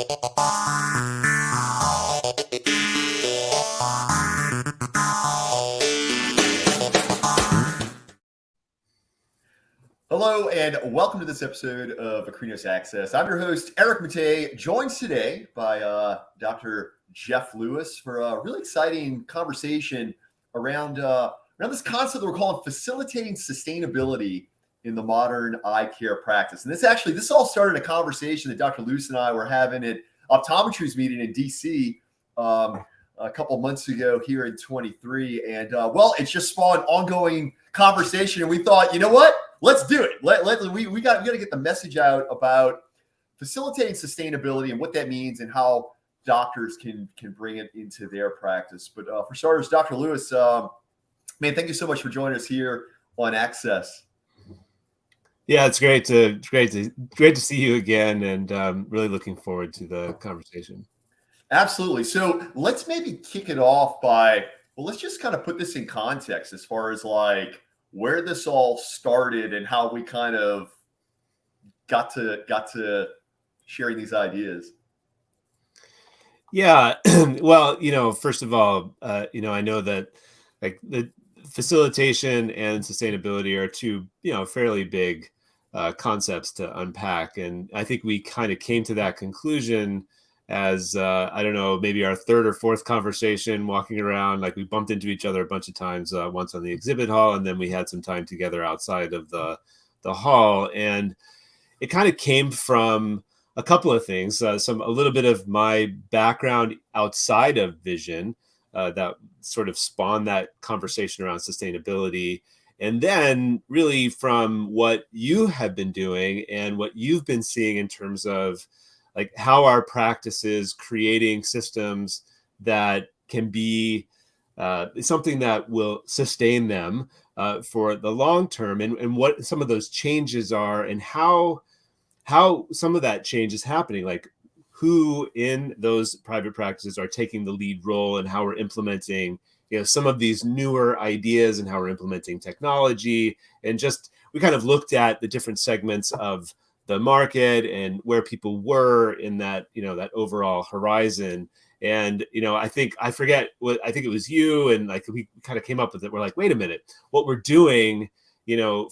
Hello and welcome to this episode of Akrinos Access. I'm your host, Eric Matei, joined today by Dr. Jeff Lewis for a really exciting conversation around this concept that we're calling facilitating sustainability in the modern eye care practice. And this all started a conversation that Dr. Lewis and I were having at Optometry's meeting in DC a couple months ago here in 23. And it's just spawned ongoing conversation. And we thought, you know what? Let's do it. We got to get the message out about facilitating sustainability and what that means and how doctors can bring it into their practice. But for starters, Dr. Lewis, man, thank you so much for joining us here on Access. Yeah, it's great to see you again, and really looking forward to the conversation. Absolutely. So let's maybe kick it off by, let's just kind of put this in context as far as like where this all started and how we kind of got to sharing these ideas. Yeah. Well, first of all, I know that like the facilitation and sustainability are two, fairly big concepts to unpack. And I think we kind of came to that conclusion as, I don't know, maybe our third or fourth conversation walking around. Like we bumped into each other a bunch of times, once on the exhibit hall, and then we had some time together outside of the hall. And it kind of came from a couple of things, a little bit of my background outside of vision that sort of spawned that conversation around sustainability. And then really from what you have been doing and what you've been seeing in terms of like how our practices creating systems that can be something that will sustain them for the long term, and what some of those changes are and how some of that change is happening, like who in those private practices are taking the lead role and how we're implementing some of these newer ideas and how we're implementing technology. And just we kind of looked at the different segments of the market and where people were in that, that overall horizon. And, I think it was you, and like we kind of came up with it. We're like, wait a minute, what we're doing,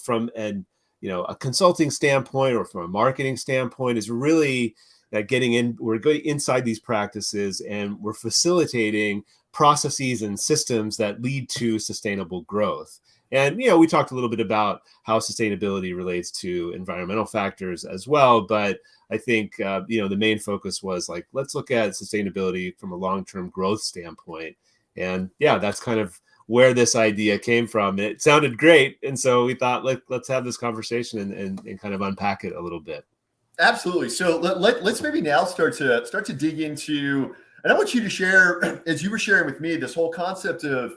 from a consulting standpoint or from a marketing standpoint is really we're going inside these practices and we're facilitating processes and systems that lead to sustainable growth. And, we talked a little bit about how sustainability relates to environmental factors as well. But I think, the main focus was like, let's look at sustainability from a long-term growth standpoint. And yeah, that's kind of where this idea came from. It sounded great. And so we thought, let's have this conversation and kind of unpack it a little bit. Absolutely. So let's maybe now start to dig into, and I want you to share, as you were sharing with me, this whole concept of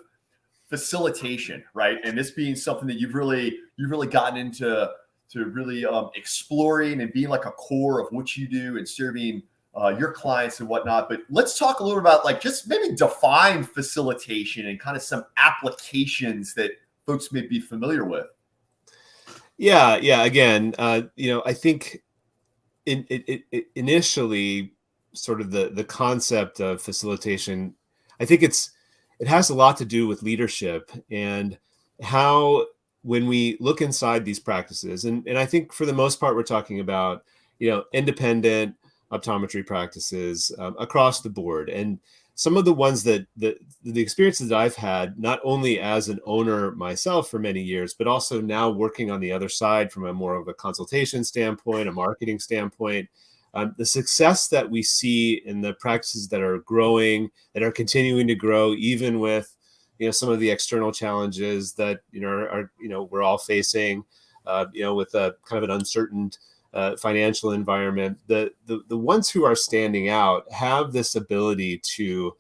facilitation, right? And this being something that you've really gotten into really exploring and being like a core of what you do and serving your clients and whatnot. But let's talk a little about like just maybe define facilitation and kind of some applications that folks may be familiar with. Yeah. Again, I think initially sort of the concept of facilitation, I think it has a lot to do with leadership and how when we look inside these practices, and I think for the most part, we're talking about, independent optometry practices across the board. And some of the ones that the experiences that I've had, not only as an owner myself for many years, but also now working on the other side from a more of a consultation standpoint, a marketing standpoint, the success that we see in the practices that are growing, that are continuing to grow, even with some of the external challenges that are we're all facing, with a kind of an uncertain financial environment. The ones who are standing out have this ability to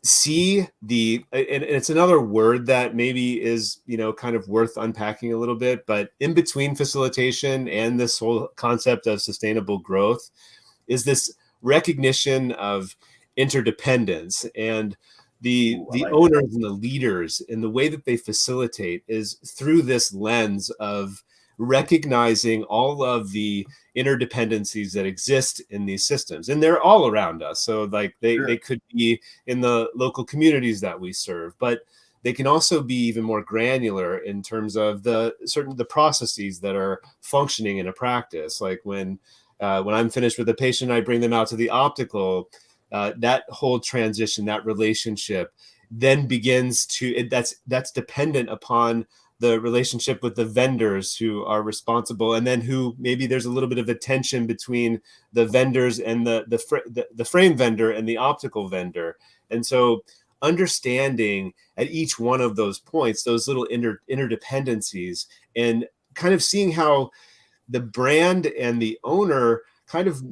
see and it's another word that maybe is kind of worth unpacking a little bit, but in between facilitation and this whole concept of sustainable growth is this recognition of interdependence, and the owners and the leaders and the way that they facilitate is through this lens of recognizing all of the interdependencies that exist in these systems, and they're all around us. So like they could be in the local communities that we serve, but they can also be even more granular in terms of the processes that are functioning in a practice. Like when I'm finished with a patient, I bring them out to the optical. That whole transition, that relationship, then begins to that's dependent upon the relationship with the vendors who are responsible, and then who maybe there's a little bit of a tension between the vendors and the frame vendor and the optical vendor. And so understanding at each one of those points those little interdependencies, and kind of seeing how the brand and the owner kind of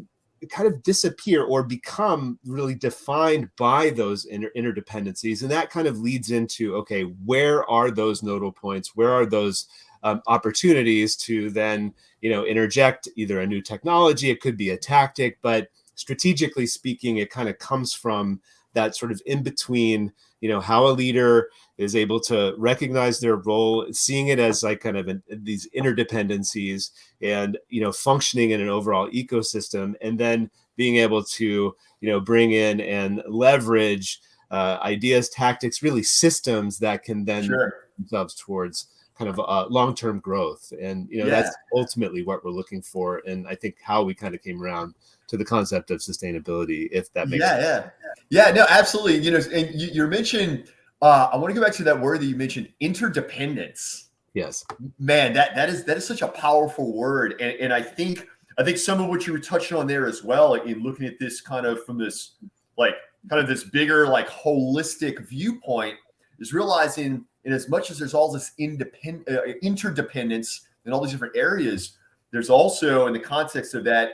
disappear or become really defined by those interdependencies. And that kind of leads into, okay, where are those nodal points? Where are those opportunities to then, interject either a new technology? It could be a tactic, but strategically speaking, it kind of comes from that sort of in between, how a leader is able to recognize their role, seeing it as like kind of these interdependencies, and functioning in an overall ecosystem, and then being able to bring in and leverage ideas, tactics, really systems that can then themselves towards kind of long-term growth. And that's ultimately what we're looking for, and I think how we kind of came around to the concept of sustainability, if that makes sense. No, absolutely. And you mentioned, I want to go back to that word that you mentioned, interdependence. Yes, man, that is such a powerful word, and I think some of what you were touching on there as well, like in looking at this kind of from this like kind of this bigger like holistic viewpoint, is realizing in as much as there's all this interdependence in all these different areas, there's also in the context of that.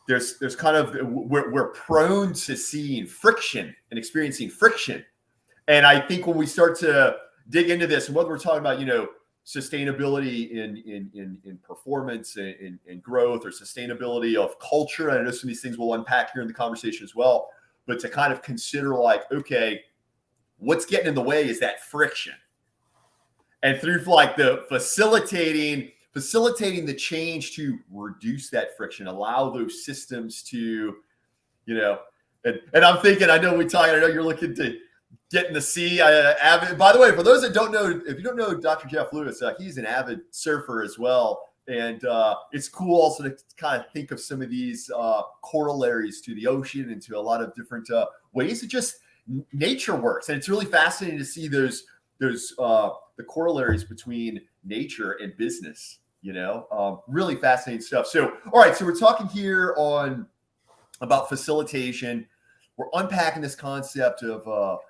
There's kind of we're prone to seeing friction and experiencing friction, and I think when we start to dig into this and whether we're talking about sustainability in performance and in growth, or sustainability of culture, and I know some of these things we'll unpack here in the conversation as well, but to kind of consider like, okay, what's getting in the way is that friction, and through like the facilitating the change to reduce that friction, allow those systems to, and I'm thinking, I know you're looking to get in the sea. By the way, for those that don't know, if you don't know Dr. Jeff Lewis, he's an avid surfer as well. And it's cool also to kind of think of some of these corollaries to the ocean and to a lot of different ways that just nature works. And it's really fascinating to see those the corollaries between nature and business. Really fascinating stuff. So, all right, so we're talking here about facilitation. We're unpacking this concept of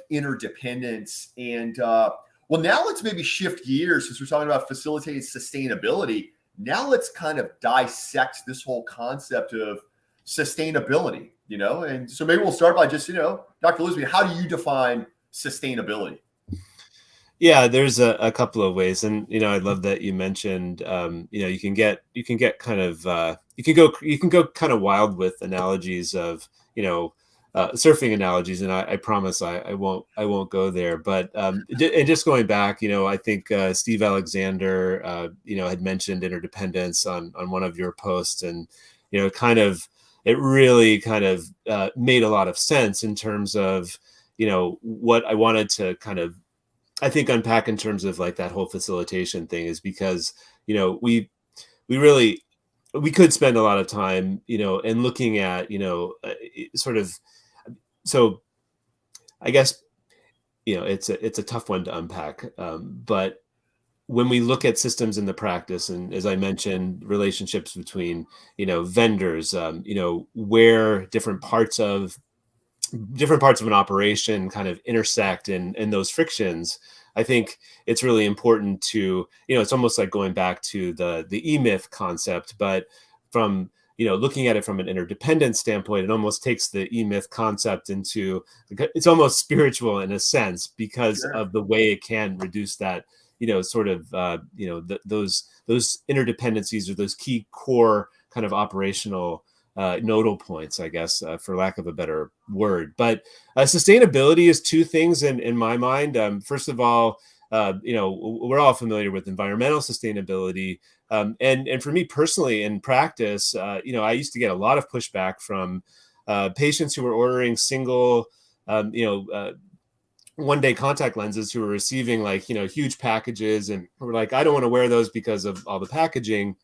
interdependence, and well, now let's maybe shift gears, since we're talking about facilitating sustainability. Now let's kind of dissect this whole concept of sustainability. And so maybe we'll start by just Dr. Lisby, how do you define sustainability? Yeah, there's a couple of ways, and I love that you mentioned you can get kind of you can go kind of wild with analogies of surfing analogies, and I promise I won't go there. But and just going back, I think Steve Alexander had mentioned interdependence on one of your posts, and kind of it really kind of made a lot of sense in terms of what I wanted to kind of, I think, unpack in terms of like that whole facilitation thing, is because we could spend a lot of time in looking at sort of, so I guess it's a tough one to unpack, but when we look at systems in the practice, and as I mentioned, relationships between vendors, where different parts of an operation kind of intersect, and those frictions, I think it's really important to, it's almost like going back to the E-myth concept, but from, looking at it from an interdependent standpoint, it almost takes the E-myth concept into, it's almost spiritual in a sense, because of the way it can reduce that, sort of, those interdependencies, or those key core kind of operational nodal points, I guess, for lack of a better word. But sustainability is two things in my mind. First of all, we're all familiar with environmental sustainability. And for me personally in practice, I used to get a lot of pushback from patients who were ordering single, one-day contact lenses, who were receiving huge packages and were like, I don't want to wear those because of all the packaging.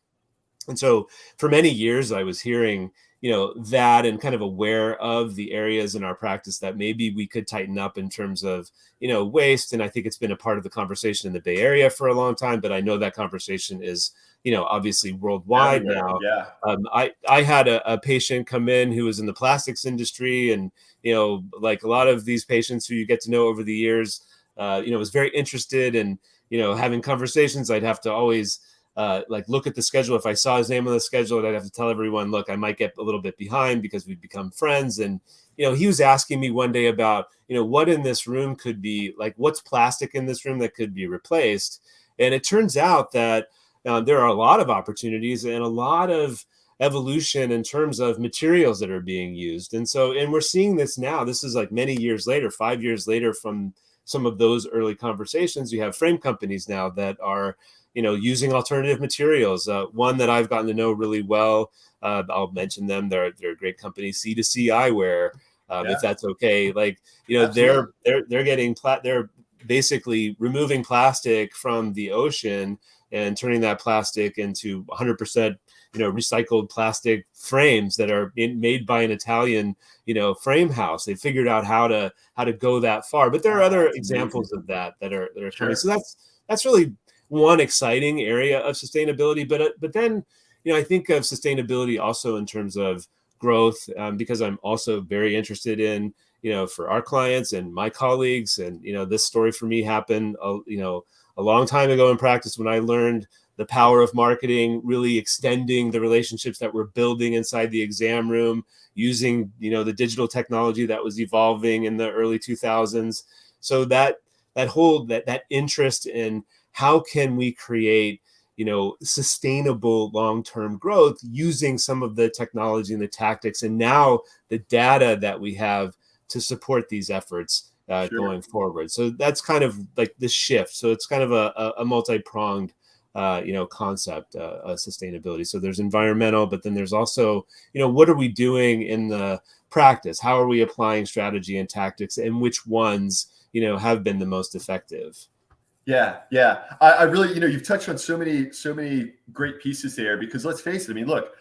And so for many years, I was hearing, that, and kind of aware of the areas in our practice that maybe we could tighten up in terms of, waste. And I think it's been a part of the conversation in the Bay Area for a long time, but I know that conversation is, obviously worldwide Everywhere. now. Yeah. I had a patient come in who was in the plastics industry, and, like a lot of these patients who you get to know over the years, was very interested in, having conversations. I'd have to always, look at the schedule. If I saw his name on the schedule, I'd have to tell everyone, look, I might get a little bit behind because we've become friends. And, he was asking me one day about, what in this room could be like, what's plastic in this room that could be replaced. And it turns out that there are a lot of opportunities and a lot of evolution in terms of materials that are being used. And we're seeing this now. This is like many years later, 5 years later from some of those early conversations. You have frame companies now that are, using alternative materials. One that I've gotten to know really well, I'll mention them. They're a great company, C2C Eyewear, if that's okay. Absolutely. They're basically removing plastic from the ocean and turning that plastic into 100%, recycled plastic frames that are made by an Italian, frame house. They figured out how to go that far. But there are other That's amazing. examples of that are coming. Sure. So that's really one exciting area of sustainability. But then, I think of sustainability also in terms of growth, because I'm also very interested in, for our clients and my colleagues. And, this story for me happened, a long time ago in practice, when I learned the power of marketing, really extending the relationships that we're building inside the exam room, using, the digital technology that was evolving in the early 2000s. So that interest in how can we create, sustainable long-term growth using some of the technology and the tactics, and now the data that we have to support these efforts Sure. going forward. So that's kind of like the shift. So it's kind of a multi-pronged, concept, sustainability. So there's environmental, but then there's also, what are we doing in the practice? How are we applying strategy and tactics, and which ones, have been the most effective? Yeah, yeah. I really, you've touched on so many great pieces there, because let's face it. I mean, look,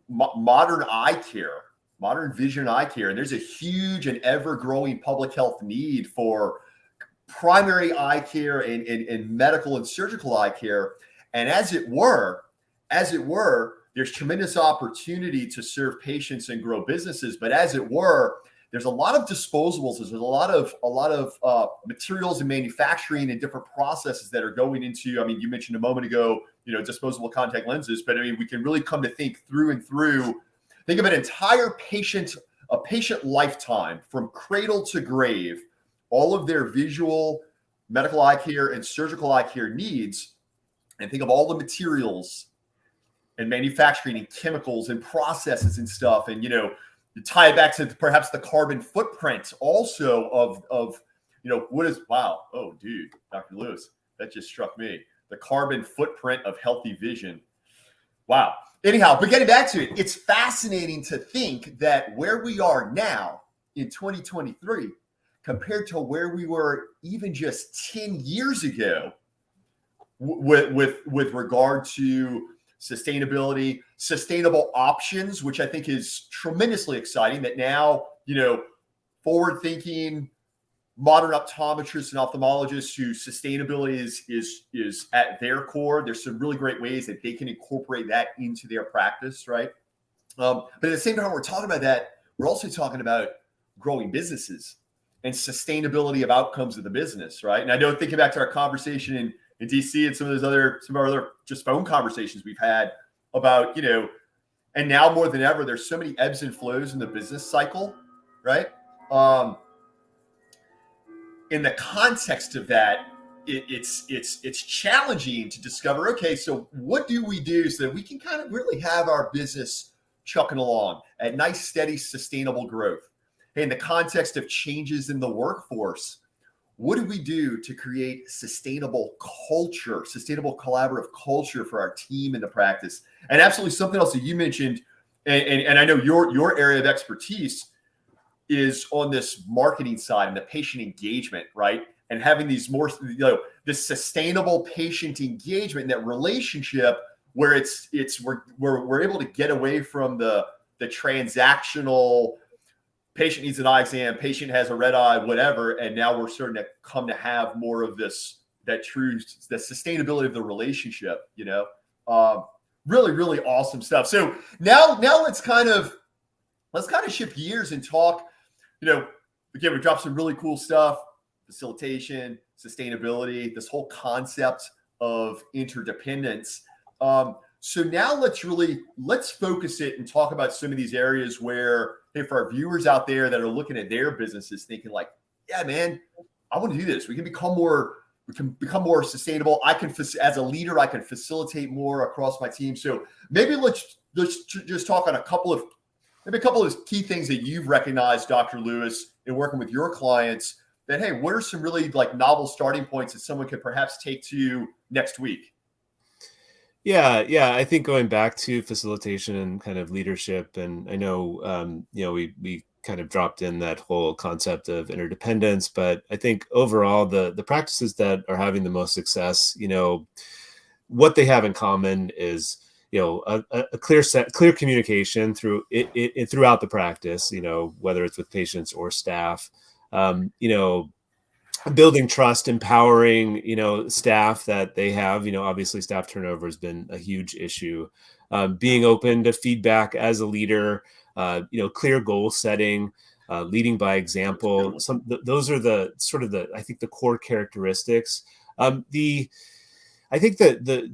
modern eye care, modern vision eye care, and there's a huge and ever growing public health need for primary eye care and medical and surgical eye care. And as it were, there's tremendous opportunity to serve patients and grow businesses. But as it were, there's a lot of disposables. There's a lot of materials and manufacturing and different processes that are going into. I mean, you mentioned a moment ago, disposable contact lenses, but I mean, we can really come to think through and through. Think of an entire patient lifetime from cradle to grave, all of their visual, medical eye care, and surgical eye care needs, and think of all the materials and manufacturing and chemicals and processes and stuff, and you tie it back to perhaps the carbon footprint also of what is, wow, oh dude, Dr. Lewis, that just struck me, the carbon footprint of healthy vision. Wow. Anyhow, but getting back to it, it's fascinating to think that where we are now in 2023 compared to where we were even just 10 years ago with regard to sustainability, sustainable options, which I think is tremendously exciting, that now, forward-thinking modern optometrists and ophthalmologists whose sustainability is at their core. There's some really great ways that they can incorporate that into their practice, right? But at the same time, we're talking about that. We're also talking about growing businesses and sustainability of outcomes of the business, right? And I know, thinking back to our conversation in DC and some of our other just phone conversations we've had about, and now more than ever, there's so many ebbs and flows in the business cycle, right? In the context of that, it's challenging to discover, okay, so what do we do so that we can kind of really have our business chucking along at nice, steady, sustainable growth? In the context of changes in the workforce, what do we do to create sustainable culture, sustainable collaborative culture for our team in the practice? And absolutely something else that you mentioned, and I know your area of expertise is on this marketing side and the patient engagement, right? And having these more, this sustainable patient engagement, that relationship where we're able to get away from the transactional patient needs an eye exam, patient has a red eye, whatever, and now we're starting to come to have more of this, the sustainability of the relationship. Really, really awesome stuff. So now let's kind of shift gears and talk. Again, we dropped some really cool stuff: facilitation, sustainability, this whole concept of interdependence. So now let's focus it and talk about some of these areas where, hey, for our viewers out there that are looking at their businesses thinking like, yeah, man, I want to do this. We can become more sustainable. As a leader, I can facilitate more across my team. So maybe let's just talk on a couple of key things that you've recognized, Dr. Lewis, in working with your clients, that, hey, what are some really like novel starting points that someone could perhaps take to next week? Yeah. I think going back to facilitation and kind of leadership, and I know, we kind of dropped in that whole concept of interdependence, but I think overall the practices that are having the most success, what they have in common is, a clear communication throughout the practice, whether it's with patients or staff, building trust, empowering, staff that they have, obviously staff turnover has been a huge issue. Being open to feedback as a leader, clear goal setting, leading by example. Those are the sort of I think the core characteristics. I think that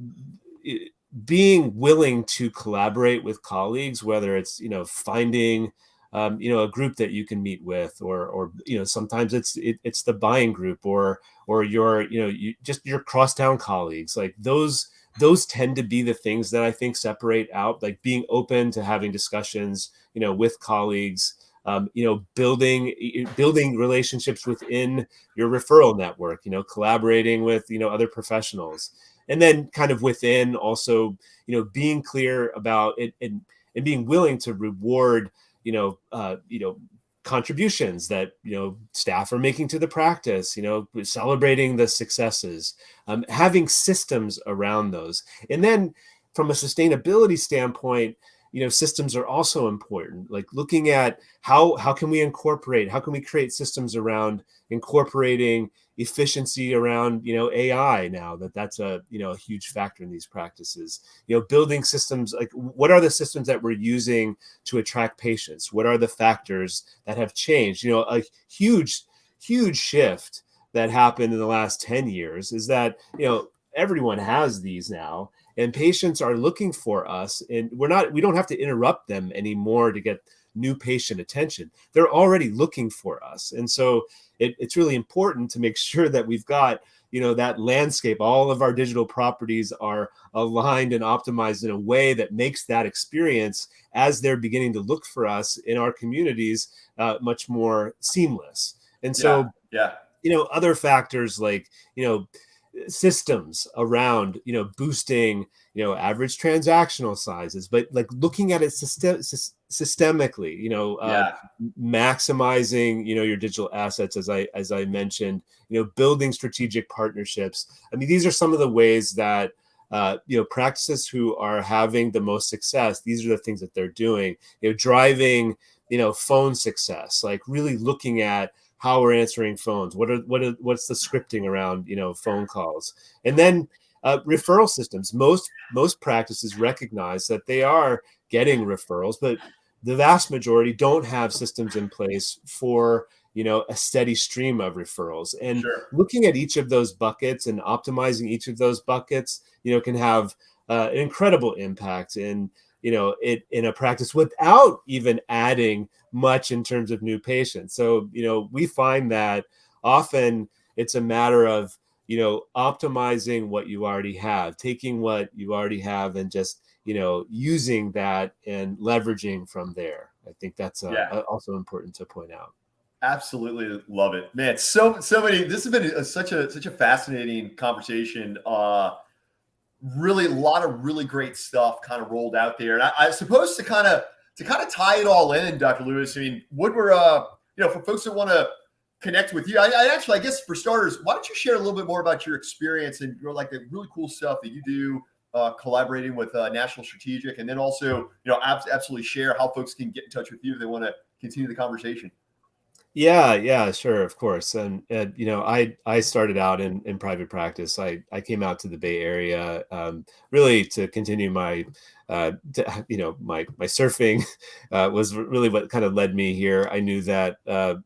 being willing to collaborate with colleagues, whether it's, finding a group that you can meet with, or sometimes it's the buying group, or your just your crosstown colleagues. Like those tend to be the things that I think separate out, like being open to having discussions with colleagues, building relationships within your referral network, collaborating with other professionals, and then kind of within also being clear about it, and being willing to reward contributions that staff are making to the practice, celebrating the successes, having systems around those. And then from a sustainability standpoint, systems are also important, like looking at how can we create systems around incorporating efficiency around AI, now that's a a huge factor in these practices. Building systems, like what are the systems that we're using to attract patients? What are the factors that have changed? A huge shift that happened in the last 10 years is that everyone has these now, and patients are looking for us, and we don't have to interrupt them anymore to get new patient attention. They're already looking for us. And so it's really important to make sure that we've got that landscape. All of our digital properties are aligned and optimized in a way that makes that experience, as they're beginning to look for us in our communities, much more seamless. And so other factors like systems around boosting average transactional sizes, but like looking at it systemically, maximizing your digital assets, as I mentioned, building strategic partnerships. I mean, these are some of the ways that practices who are having the most success, these are the things that they're doing. Driving phone success, like really looking at how we're answering phones, what's the scripting around phone calls, and then referral systems. Most practices recognize that they are getting referrals, but the vast majority don't have systems in place for a steady stream of referrals. And looking at each of those buckets and optimizing each of those buckets can have an incredible impact in in a practice without even adding much in terms of new patients. So we find that often it's a matter of optimizing what you already have, taking what you already have and just using that and leveraging from there. I think that's also important to point out. Absolutely love it, man. So many. This has been such a fascinating conversation. Really, a lot of really great stuff kind of rolled out there, and I suppose to kind of tie it all in, Dr. Lewis. I mean, what we're for folks that want to connect with you, I actually, I guess for starters, why don't you share a little bit more about your experience and like the really cool stuff that you do. Collaborating with National Strategic, and then also, absolutely share how folks can get in touch with you if they want to continue the conversation. Yeah, sure, of course. And I started out in private practice. I came out to the Bay Area really to continue my surfing was really what kind of led me here. I knew that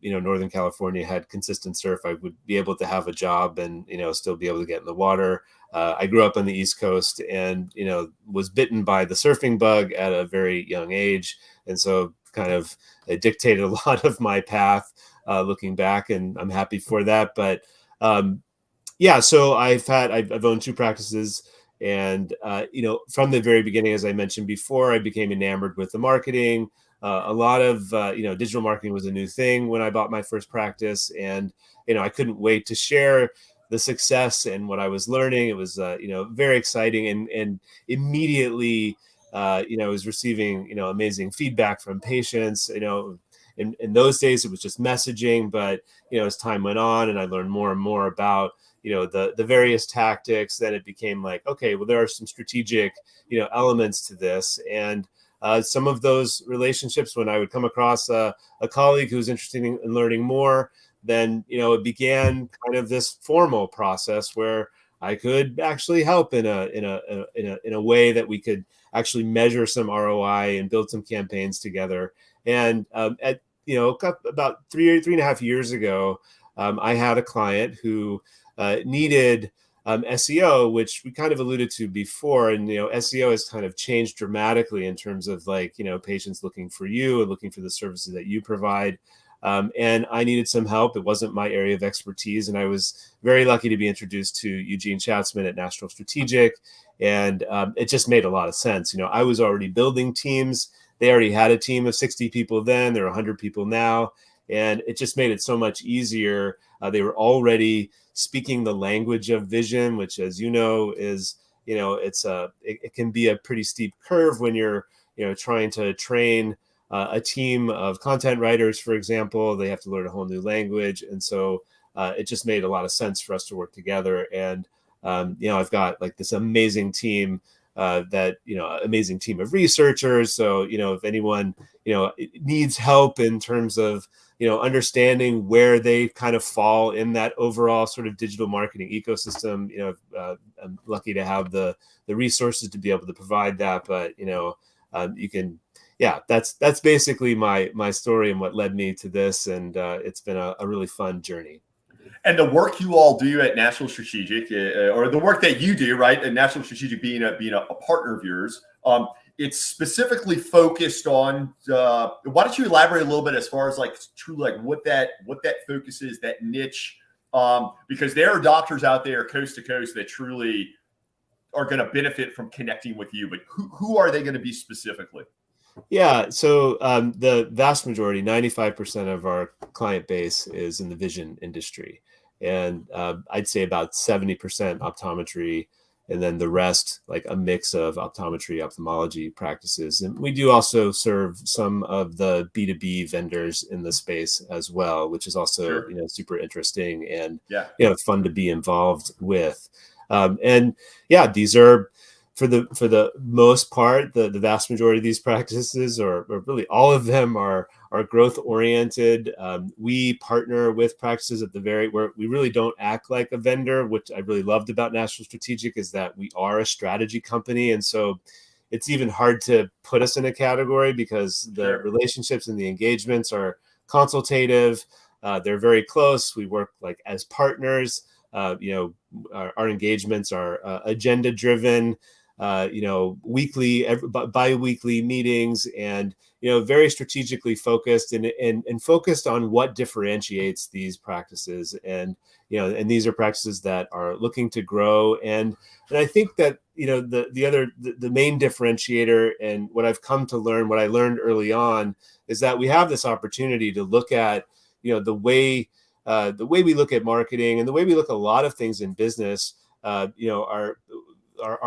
Northern California had consistent surf. I would be able to have a job and still be able to get in the water. I grew up on the East Coast and was bitten by the surfing bug at a very young age, and so kind of it dictated a lot of my path looking back, and I'm happy for that. But so I've owned two practices, and from the very beginning, as I mentioned before, I became enamored with the marketing. A lot of digital marketing was a new thing when I bought my first practice, and I couldn't wait to share the success and what I was learning. It was very exciting, and immediately I was receiving amazing feedback from patients. In those days it was just messaging, but as time went on and I learned more and more about the various tactics, then it became like, okay, well, there are some strategic elements to this. And some of those relationships, when I would come across a colleague who was interested in learning more, then it began kind of this formal process where I could actually help in a way that we could actually measure some ROI and build some campaigns together. And at about 3.5 years ago, I had a client who needed SEO, which we kind of alluded to before. And SEO has kind of changed dramatically in terms of patients looking for you and looking for the services that you provide. And I needed some help. It wasn't my area of expertise. And I was very lucky to be introduced to Eugene Schatzman at National Strategic. And it just made a lot of sense. I was already building teams. They already had a team of 60 people then. There are 100 people now. And it just made it so much easier. They were already speaking the language of vision, which, as you know, is, it can be a pretty steep curve when you're, trying to train a team of content writers, for example. They have to learn a whole new language. And so it just made a lot of sense for us to work together. And, I've got like this amazing team amazing team of researchers. So, if anyone, needs help in terms of, understanding where they kind of fall in that overall sort of digital marketing ecosystem, I'm lucky to have the resources to be able to provide that. But, you can, that's basically my story and what led me to this. And it's been a really fun journey. And the work you all do at National Strategic, or the work that you do, right, at National Strategic, being a partner of yours, it's specifically focused on. Why don't you elaborate a little bit as far as like truly like what that focus is, that niche, because there are doctors out there coast to coast that truly are going to benefit from connecting with you. But who are they going to be specifically? Yeah. So the vast majority, 95% of our client base is in the vision industry. And I'd say about 70% optometry, and then the rest, like a mix of optometry, ophthalmology practices. And we do also serve some of the B2B vendors in the space as well, which is also, Sure. super interesting and, Yeah. fun to be involved with. And yeah, these are, for the most part, the vast majority of these practices, or really all of them, are growth oriented. We partner with practices at where we really don't act like a vendor. Which I really loved about National Strategic is that we are a strategy company, and so it's even hard to put us in a category because the relationships and the engagements are consultative. They're very close. We work like as partners. Our engagements are agenda driven. Weekly, bi-weekly meetings, and very strategically focused and focused on what differentiates these practices. And and these are practices that are looking to grow. And I think that the main differentiator, and what I've come to learn, what I learned early on, is that we have this opportunity to look at the way we look at marketing and the way we look at a lot of things in business, our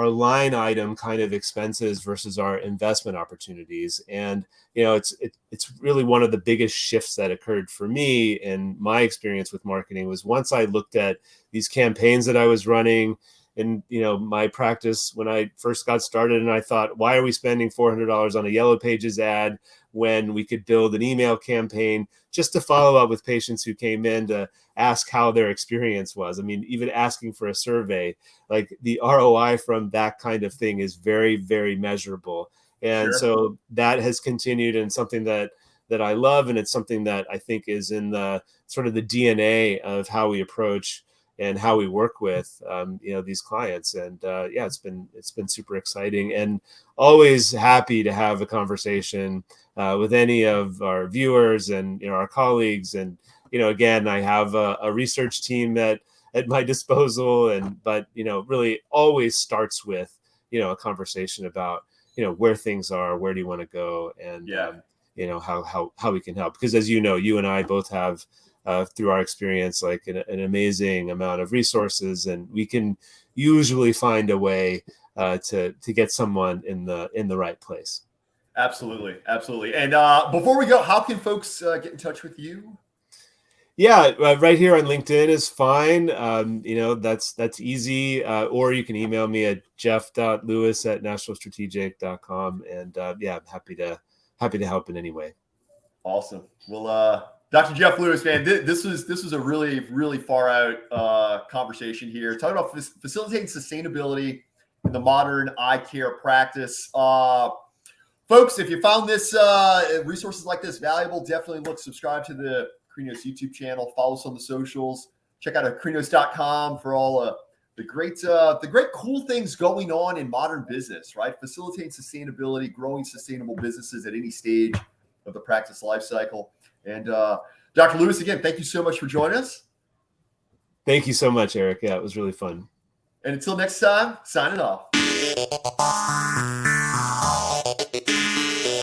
line item kind of expenses versus our investment opportunities. And it's really one of the biggest shifts that occurred for me in my experience with marketing was once I looked at these campaigns that I was running in my practice when I first got started, and I thought, why are we spending $400 on a Yellow Pages ad when we could build an email campaign just to follow up with patients who came in to ask how their experience was? I mean, even asking for a survey, like the ROI from that kind of thing is very, very measurable. And Sure. so that has continued, and something that I love, and it's something that I think is in the sort of the DNA of how we approach and how we work with these clients. And it's been super exciting, and always happy to have a conversation with any of our viewers and our colleagues. And again, I have a research team at my disposal, but really always starts with a conversation about where things are, where do you want to go, and how we can help. Because as you and I both have through our experience, like an amazing amount of resources, and we can usually find a way to get someone in the right place. Absolutely. And before we go, how can folks get in touch with you? Yeah, right here on LinkedIn is fine. That's easy. Or you can email me at jeff.lewis@nationalstrategic.com. And I'm happy to help in any way. Awesome. Well, Dr. Jeff Lewis, man, this was a really, really far out conversation here, talking about facilitating sustainability in the modern eye care practice. Folks, if you found this resources like this valuable, definitely subscribe to the Akrinos YouTube channel, follow us on the socials, check out Akrinos.com for all the great cool things going on in modern business, right? Facilitating sustainability, growing sustainable businesses at any stage of the practice life cycle. And Dr. Lewis, again, thank you so much for joining us. Thank you so much, Eric. Yeah, it was really fun. And until next time, signing off.